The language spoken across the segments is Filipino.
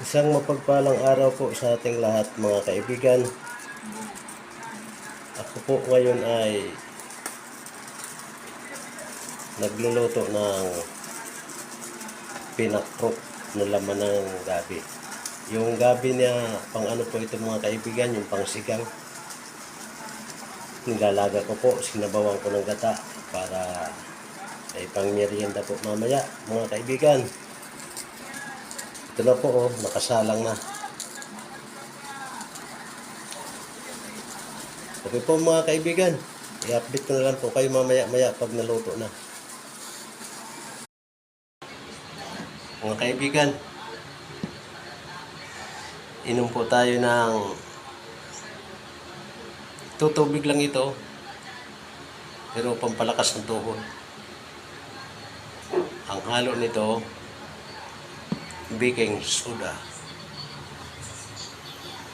Isang mapagpalang araw po sa ating lahat mga kaibigan. Ako po ngayon ay nagluluto ng pinakrok na laman ng gabi. Yung gabi niya, pang ano po ito mga kaibigan, yung pang sigang. Nilalaga ko po, sinabawan ko ng gata para ay pang merienda po mamaya mga kaibigan. Ito na po nakasalang na. Okay po mga kaibigan, i-update ko na lang po kayo mamaya-maya pag naluto na. Mga kaibigan, inom po tayo ng tutubig lang ito, pero pampalakas ng tuhod. Ang halo nito, baking soda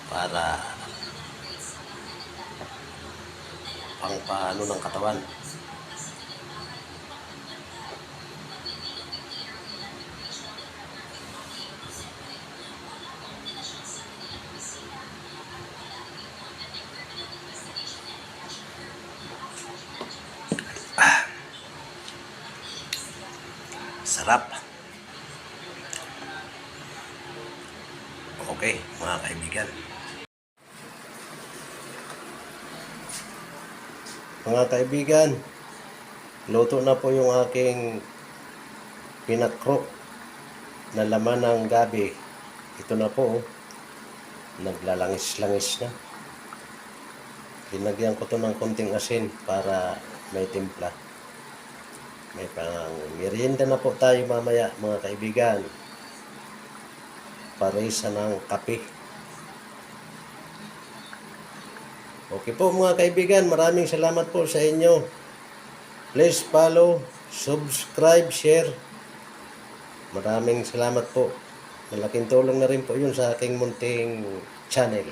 para pangpaano ng katawan. Sarap. Okay, mga kaibigan. Mga kaibigan, luto na po yung aking pinakrok na laman ng gabi. Ito na po, naglalangis-langis na. Linagyan ko to ng konting asin para may timpla. May pang merienda na po tayo mamaya mga kaibigan. Parisa ng kape. Okay po mga kaibigan, maraming salamat po sa inyo. Please follow, subscribe, share. Maraming salamat po. Malaking tulong na rin po yun sa aking munting channel.